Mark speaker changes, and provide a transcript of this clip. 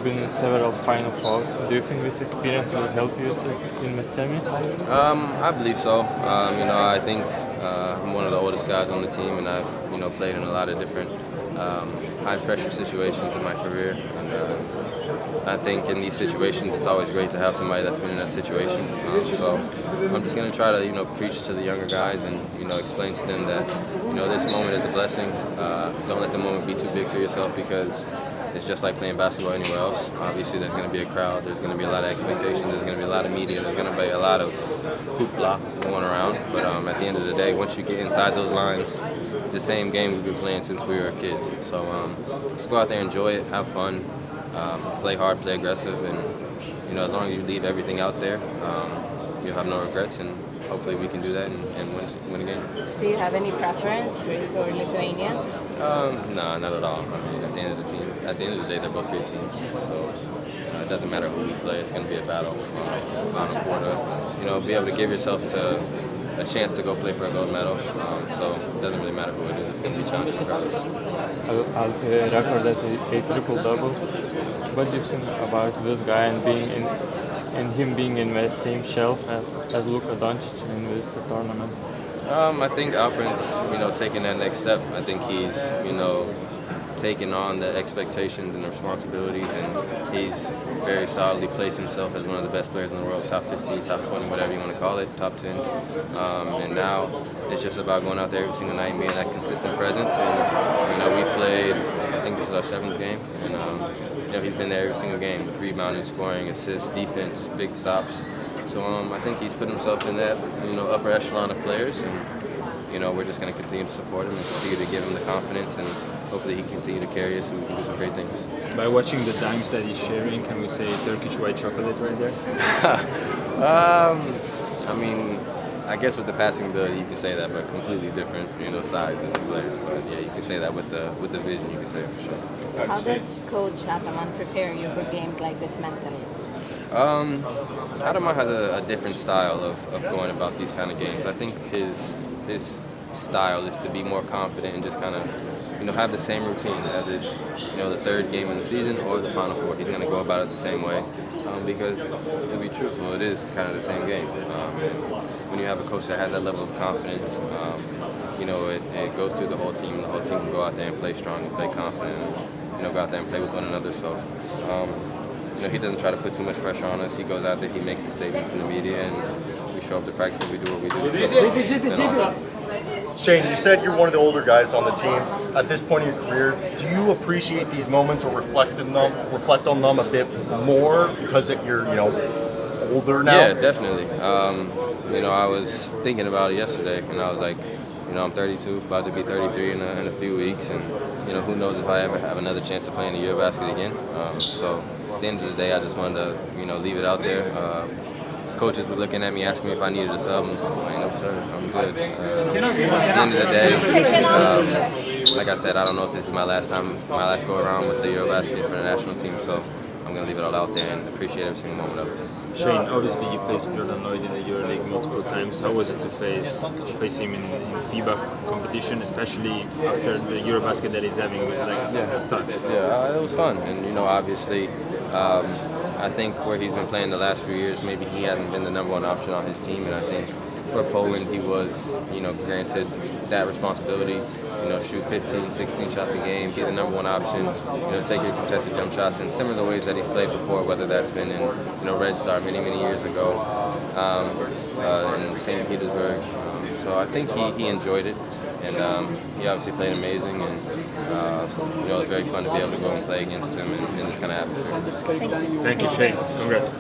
Speaker 1: you've been in several Final Fours. Do you think this experience will help you in the semis?
Speaker 2: I believe so. I think I'm one of the oldest guys on the team, and I've played in a lot of different high-pressure situations in my career. And I think in these situations, it's always great to have somebody that's been in that situation. So I'm just going to try to preach to the younger guys and explain to them that this moment is a blessing. Don't let the moment be too big for yourself, because it's just like playing basketball anywhere else. Obviously, there's going to be a crowd. There's going to be a lot of expectations. There's going to be a lot of media. There's going to be a lot of hoopla going around. But at the end of the day, once you get inside those lines, it's the same game we've been playing since we were kids. So just go out there, enjoy it, have fun, play hard, play aggressive, and as long as you leave everything out there, you'll have no regrets. And hopefully we can do that and win a game.
Speaker 3: Do you have any preference, Greece or Lithuania?
Speaker 2: No, not at all. I mean, at the end of the day, they're both great teams. So it doesn't matter who we play. It's going to be a battle. Final Four to be able to give yourself to a chance to go play for a gold medal. So it doesn't really matter who it is. It's going to be challenging regardless.
Speaker 1: I'll record that a triple-double. What do you think about this guy and him being in the same shelf as Luka Doncic in this tournament?
Speaker 2: I think Alfred's, taking that next step. I think he's, taking on the expectations and the responsibilities, and he's very solidly placed himself as one of the best players in the world, top 15, top 20, whatever you want to call it, top 10. And now it's just about going out there every single night and being that consistent presence. And, we've played, I think this is our 7th game, and, he's been there every single game with rebounding, scoring, assists, defense, big stops. So I think he's put himself in that, upper echelon of players, and, we're just going to continue to support him and continue to give him the confidence, and hopefully he can continue to carry us and we can do some great things.
Speaker 4: By watching the dunks that he's sharing, can we say Turkish white chocolate right there?
Speaker 2: I mean, I guess with the passing ability you can say that, but completely different, size as a player. But yeah, you can say that with the vision, you can say it for sure.
Speaker 3: How does Coach Ataman prepare you for games like this mentally?
Speaker 2: Ataman has a different style of going about these kind of games. I think his style is to be more confident and just kind of have the same routine as it's the 3rd game in the season or the Final Four. He's going to go about it the same way because, to be truthful, it is kind of the same game. When you have a coach that has that level of confidence, it goes through the whole team. The whole team can go out there and play strong and play confident and go out there and play with one another. So he doesn't try to put too much pressure on us. He goes out there, he makes his statements in the media, and we show up to practice and we do what we do.
Speaker 5: Shane, you said you're one of the older guys on the team. At this point in your career, do you appreciate these moments or reflect on them a bit more because you're older now?
Speaker 2: Yeah, definitely. I was thinking about it yesterday, and I was like, I'm 32, about to be 33 in a few weeks, and who knows if I ever have another chance to play in the EuroBasket again. So at the end of the day, I just wanted to leave it out there. Coaches were looking at me, asking me if I needed a sub. I'm like, no, sir, I'm good. At the end of the day, like I said, I don't know if this is my last go around with the EuroBasket for the national team, so I'm going to leave it all out there and appreciate every single moment of it.
Speaker 4: Shane, obviously you faced Jordan Lloyd in the EuroLeague multiple times. How was it to face him in FIBA competition, especially after the EuroBasket that he's having with a start?
Speaker 2: Yeah, it was fun, and obviously, I think where he's been playing the last few years, maybe he hasn't been the #1 option on his team, and I think for Poland he was, granted that responsibility. Shoot 15, 16 shots a game, be the #1 option, take your contested jump shots in similar ways that he's played before, whether that's been in Red Star many years ago, in St. Petersburg. So I think he enjoyed it, and he obviously played amazing, and it was very fun to be able to go and play against him in this kind of atmosphere.
Speaker 4: Thank you, Shane. Congrats.